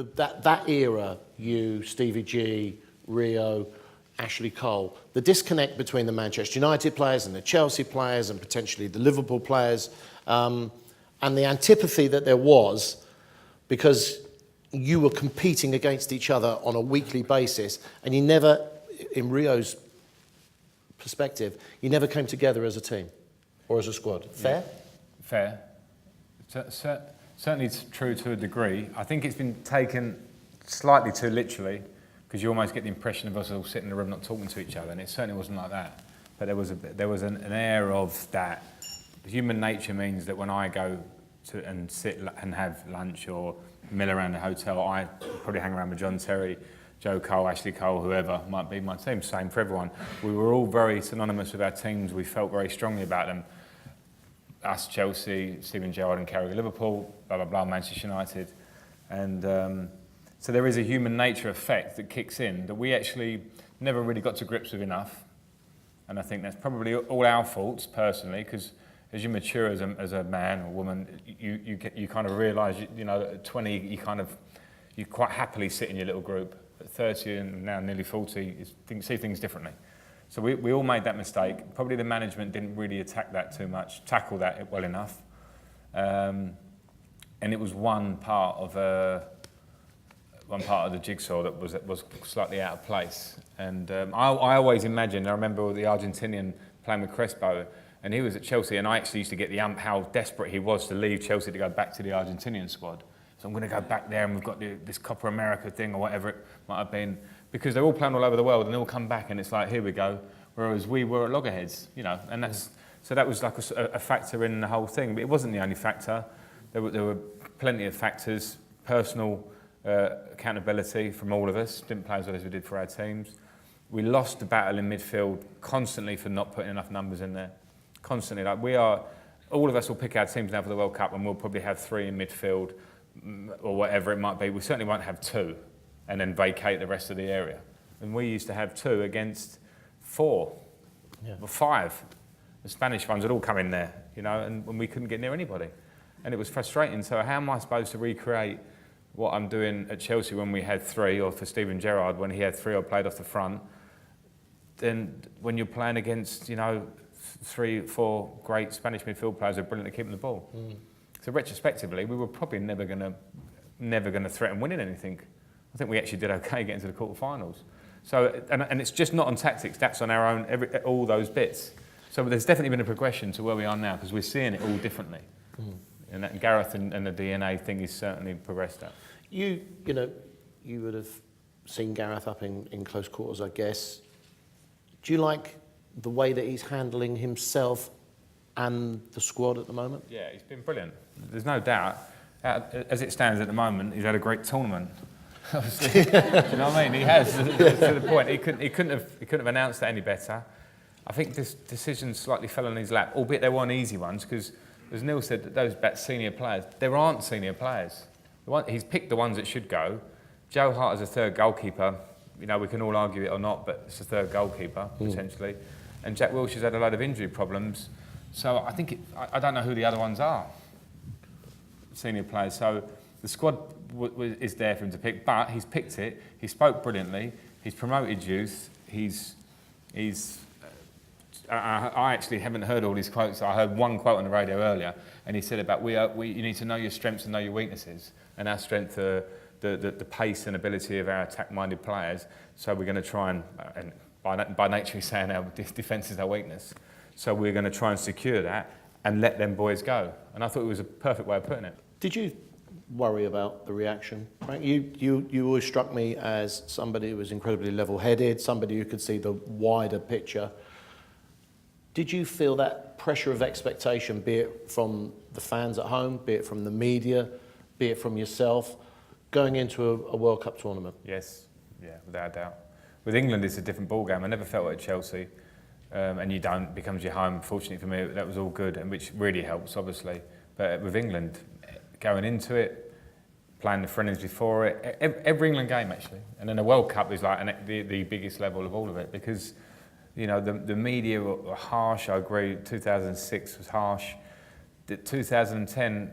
that era, you, Stevie G, Rio, Ashley Cole, the disconnect between the Manchester United players and the Chelsea players and potentially the Liverpool players, and the antipathy that there was because you were competing against each other on a weekly basis, and you never, in Rio's perspective, you never came together as a team or as a squad. Fair? Yeah. Fair. Certainly it's true to a degree. I think it's been taken slightly too literally, because you almost get the impression of us all sitting in the room not talking to each other, and it certainly wasn't like that. But there was an air of that. Human nature means that when I go to and sit and have lunch or mill around the hotel, I probably hang around with John Terry, Joe Cole, Ashley Cole, whoever might be my team. Same for everyone. We were all very synonymous with our teams. We felt very strongly about them. Us, Chelsea, Steven Gerrard and Carragher, Liverpool, blah, blah, blah, Manchester United. And so there is a human nature effect that kicks in that we actually never really got to grips with enough. And I think that's probably all our faults, personally, because as you mature as a man or woman, you kind of realise, you know, at 20, you quite happily sit in your little group. At 30 and now nearly 40, you see things differently. So we all made that mistake. Probably the management didn't really tackle that well enough. And it was one part of the jigsaw that was slightly out of place. And I always imagined, I remember the Argentinian playing with Crespo, and he was at Chelsea, and I actually used to get the ump how desperate he was to leave Chelsea to go back to the Argentinian squad. So I'm going to go back there, and we've got this Copa America thing or whatever it might have been, because they're all playing all over the world, and they all come back, and it's like, here we go. Whereas we were at loggerheads, you know, and so that was like a factor in the whole thing. But it wasn't the only factor. There were plenty of factors, personal accountability from all of us. Didn't play as well as we did for our teams. We lost the battle in midfield constantly for not putting enough numbers in there. Constantly, like all of us will pick our teams now for the World Cup, and we'll probably have 3 in midfield or whatever it might be. We certainly won't have 2 and then vacate the rest of the area. And we used to have 2 against 4 or 5. The Spanish ones would all come in there, you know, and we couldn't get near anybody. And it was frustrating. So how am I supposed to recreate what I'm doing at Chelsea when we had 3, or for Steven Gerrard when he had 3 or played off the front? Then when you're playing against, you know, 3, 4 great Spanish midfield players who are brilliant at keeping the ball. So retrospectively, we were probably never gonna threaten winning anything. I think we actually did okay getting to the quarterfinals. So and it's just not on tactics. That's on our own, all those bits. So there's definitely been a progression to where we are now, because we're seeing it all differently. And that Gareth and the DNA thing is certainly progressed that. You know, you would have seen Gareth up in close quarters, I guess. Do you like the way that he's handling himself and the squad at the moment? Yeah, he's been brilliant. There's no doubt. As it stands at the moment, he's had a great tournament. Do you know what I mean? He has, to the point. He couldn't have announced it any better. I think this decision slightly fell on his lap, albeit they weren't easy ones, because as Neil said, that those senior players, there aren't senior players. He's picked the ones that should go. Joe Hart as a third goalkeeper, you know, we can all argue it or not, but it's a third goalkeeper, potentially. And Jack Wilshere's had a load of injury problems. So I think, I don't know who the other ones are, senior players. So the squad is there for him to pick, but he's picked it. He spoke brilliantly. He's promoted youth. I actually haven't heard all these quotes. I heard one quote on the radio earlier, and he said about you need to know your strengths and know your weaknesses. And our strength are the pace and ability of our attack-minded players. So we're going to try and by nature he's saying our defence is our weakness. So we're going to try and secure that and let them boys go. And I thought it was a perfect way of putting it. Did you worry about the reaction, Frank? You always struck me as somebody who was incredibly level-headed, somebody who could see the wider picture. Did you feel that pressure of expectation, be it from the fans at home, be it from the media, be it from yourself, going into a World Cup tournament? Yes, yeah, without a doubt. With England, it's a different ballgame. I never felt it at Chelsea, and you don't, it becomes your home. Fortunately for me, that was all good, and which really helps, obviously. But with England, going into it, playing the friendlies before it, every England game actually, and then the World Cup is like the biggest level of all of it, because you know the media were harsh. I agree. 2006 was harsh. 2010,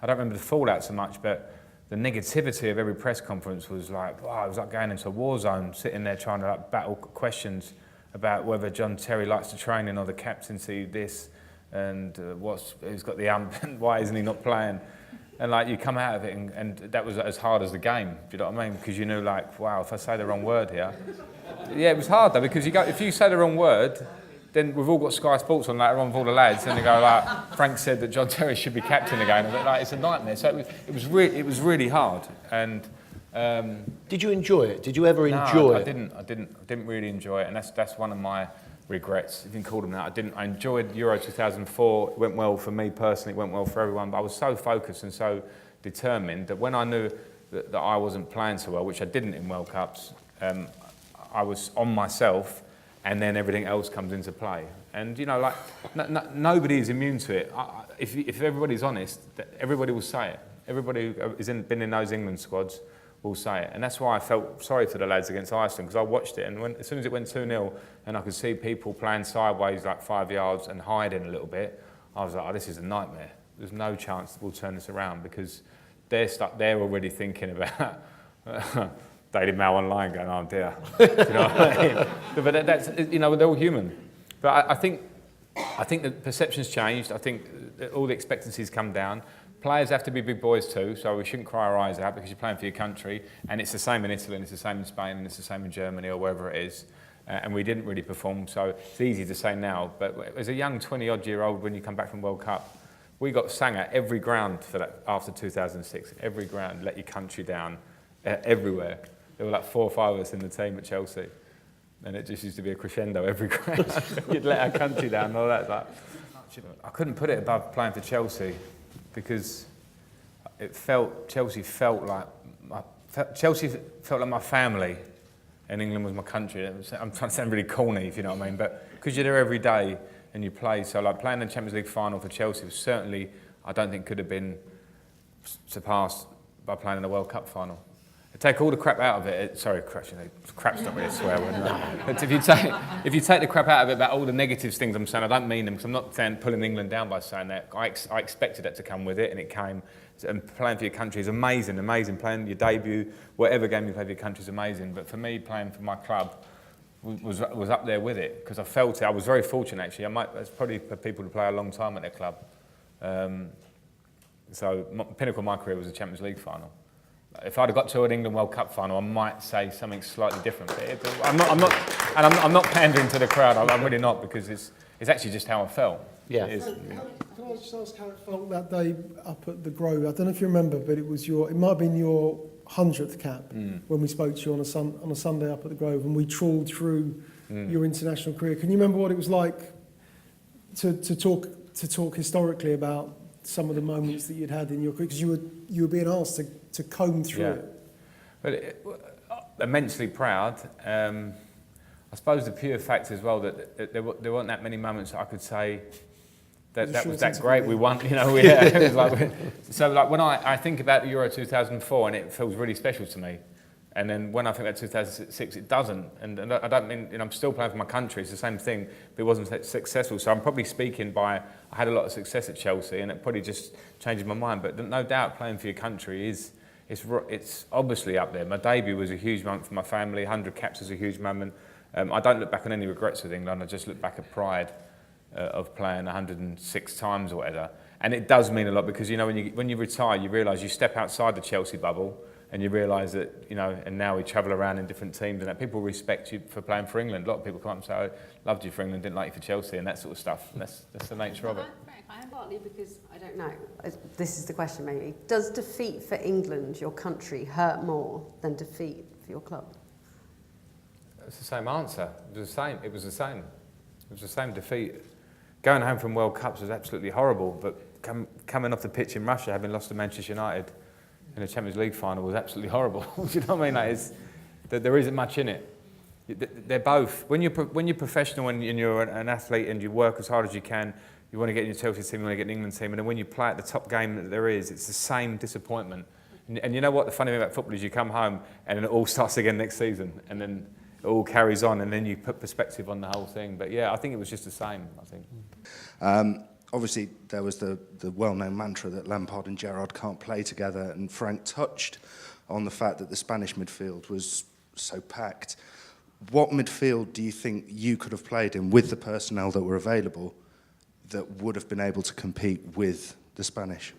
I don't remember the fallout so much, but the negativity of every press conference was like, wow, it was like going into a war zone, sitting there trying to like battle questions about whether John Terry likes to train in or the captaincy this, and who's got the ump and why isn't he not playing? And like you come out of it and that was as hard as the game, do you know what I mean? Because you knew like, wow, if I say the wrong word here. Yeah, it was hard though, because if you say the wrong word, then we've all got Sky Sports on later on with all the lads, and they go like, Frank said that John Terry should be captain again. And like, it's a nightmare. So it was really hard. And did you enjoy it? Did you ever enjoy it? I didn't really enjoy it, and that's one of my regrets, if you can call them that. I enjoyed Euro 2004. It went well for me personally. It went well for everyone. But I was so focused and so determined that when I knew that I wasn't playing so well, which I didn't in World Cups, I was on myself. And then everything else comes into play. And you know, like nobody is immune to it. If everybody's honest, everybody will say it. Everybody who's been in those England squads will say it. And that's why I felt sorry for the lads against Iceland, because I watched it, and as soon as it went 2-0, and I could see people playing sideways like 5 yards and hiding a little bit, I was like, oh, this is a nightmare. There's no chance we'll turn this around, because they're already thinking about Daily Mail Online going, oh dear. You know what I mean? But that's, you know, they're all human. But I think the perception's changed. I think that all the expectancies come down. Players have to be big boys too, so we shouldn't cry our eyes out because you're playing for your country. And it's the same in Italy, and it's the same in Spain, and it's the same in Germany or wherever it is. And we didn't really perform, so it's easy to say now. But as a young 20-odd-year-old, when you come back from World Cup, we got sang at every ground for that after 2006. Every ground, let your country down, everywhere. There were like 4 or 5 of us in the team at Chelsea, and it just used to be a crescendo every ground. You'd let our country down and all that. Like, I couldn't put it above playing for Chelsea, because Chelsea felt like my family, and England was my country. I'm trying to sound really corny, if you know what I mean, but because you're there every day and you play, so like playing the Champions League final for Chelsea was certainly, I don't think could have been surpassed by playing in the World Cup final. Take all the crap out of it. Sorry, crap's not really a swear word. But if you take the crap out of it about all the negative things I'm saying, I don't mean them, because I'm not saying pulling England down by saying that. I expected that to come with it, and it came. And playing for your country is amazing. Playing your debut, whatever game you play for your country is amazing. But for me, playing for my club was up there with it, because I felt it. I was very fortunate actually. It's probably for people to play a long time at their club. So pinnacle of my career was the Champions League final. If I'd have got to an England World Cup final, I might say something slightly different. I'm not pandering to the crowd. I'm really not, because it's actually just how I felt. Yeah. Can I just ask how it felt that day up at the Grove? I don't know if you remember, but it might have been your 100th cap when we spoke to you on a Sunday up at the Grove, and we trawled through your international career. Can you remember what it was like to talk historically about some of the moments that you'd had in your career? Because you were being asked to comb through it. But immensely proud. I suppose the pure fact as well that there weren't that many moments that I could say that was that great. We won, you know. It was so like when I think about the Euro 2004, and it feels really special to me. And then when I think about 2006, it doesn't. And I don't mean, you know, I'm still playing for my country. It's the same thing, but it wasn't successful. So I'm probably speaking I had a lot of success at Chelsea, and it probably just changes my mind. But no doubt playing for your country it's obviously up there. My debut was a huge moment for my family. 100 caps was a huge moment. I don't look back on any regrets with England. I just look back at pride of playing 106 times or whatever. And it does mean a lot, because, you know, when you retire, you realise you step outside the Chelsea bubble, and you realise that, you know, and now we travel around in different teams, and that people respect you for playing for England. A lot of people come up and say, I loved you for England, didn't like you for Chelsea, and that sort of stuff. And that's the nature of it. I'm partly because, I don't know, this is the question maybe. Does defeat for England, your country, hurt more than defeat for your club? It's the same answer. It was the same defeat. Going home from World Cups was absolutely horrible, but coming off the pitch in Russia, having lost to Manchester United in the Champions League final, was absolutely horrible. Do you know what I mean? There isn't much in it. They're both. When you're professional and you're an athlete and you work as hard as you can, you want to get in your Chelsea team, you want to get in the England team, and then when you play at the top game that there is, it's the same disappointment. And you know what? The funny thing about football is you come home and then it all starts again next season, and then it all carries on, and then you put perspective on the whole thing. But yeah, I think it was just the same, I think. obviously there was the well-known mantra that Lampard and Gerrard can't play together, and Frank touched on the fact that the Spanish midfield was so packed. What midfield do you think you could have played in with the personnel that were available that would have been able to compete with the Spanish?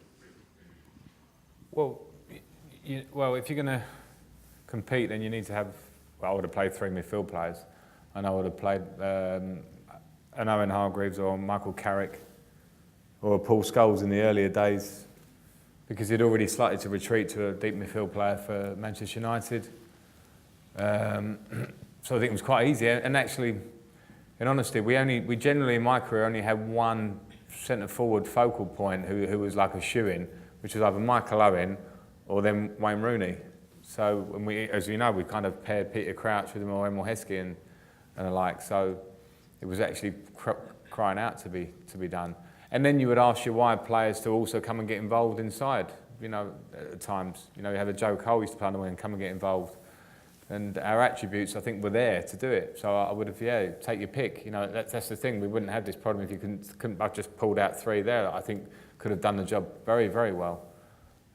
Well, if you're going to compete, then you need to have. Well, I would have played 3 midfield players, and I would have played an Owen Hargreaves or Michael Carrick or Paul Scholes in the earlier days, because he'd already started to retreat to a deep midfield player for Manchester United. So I think it was quite easy. And actually, in honesty, we generally in my career only had one centre forward focal point who was like a shoo-in, which was either Michael Owen or then Wayne Rooney. So when as you know, we kind of paired Peter Crouch with Emil Heskey and the like. So it was actually crying out to be done. And then you would ask your wide players to also come and get involved inside. You know, at times, you know, you have a Joe Cole used to play on the wing and come and get involved. And our attributes, I think, were there to do it. So I would have, take your pick. You know, that's the thing. We wouldn't have this problem if you couldn't. I just pulled out 3 there that I think could have done the job very, very well.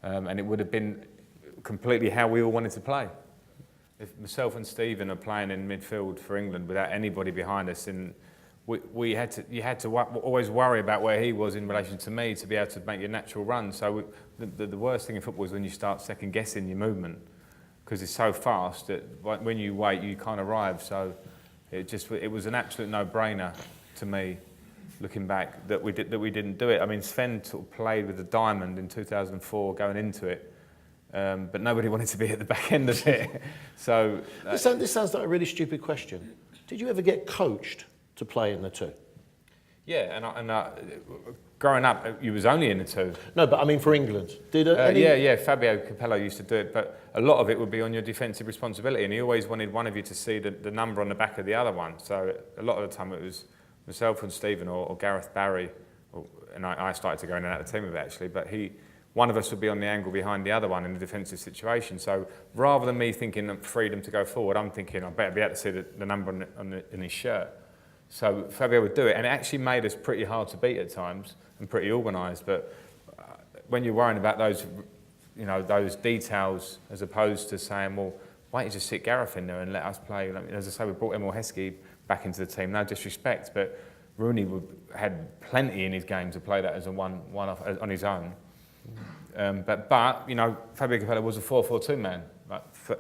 And it would have been completely how we all wanted to play. If myself and Steven are playing in midfield for England without anybody behind us, and you had to always worry about where he was in relation to me to be able to make your natural run. So the worst thing in football is when you start second guessing your movement, because it's so fast that when you wait, you can't arrive. So it was an absolute no-brainer to me, looking back, that we didn't do it. I mean, Sven sort of played with the diamond in 2004 going into it, but nobody wanted to be at the back end of it. So This sounds like a really stupid question. Did you ever get coached to play in the 2? Yeah, and growing up, you was only in the 2. No, but I mean for England. Did Yeah, Fabio Capello used to do it, but a lot of it would be on your defensive responsibility, and he always wanted one of you to see the number on the back of the other one. So a lot of the time it was myself and Steven or Gareth Barry, and I started to go in and out of the team with it actually, but one of us would be on the angle behind the other one in a defensive situation. So rather than me thinking of freedom to go forward, I'm thinking I better be able to see the number in his shirt. So Fabio would do it, and it actually made us pretty hard to beat at times and pretty organised. But when you're worrying about those details, as opposed to saying, well, why don't you just sit Gareth in there and let us play? As I say, we brought Emil Heskey back into the team. No disrespect, but Rooney had plenty in his game to play that as a one-off on his own. But you know, Fabio Capello was a 4-4-2 man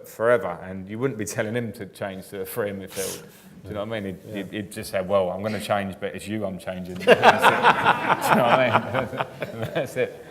forever, and you wouldn't be telling him to change to a 3 in midfield. Do you know what I mean? He'd just say, well, I'm going to change, but it's you I'm changing. That's it. Do you know what I mean? That's it.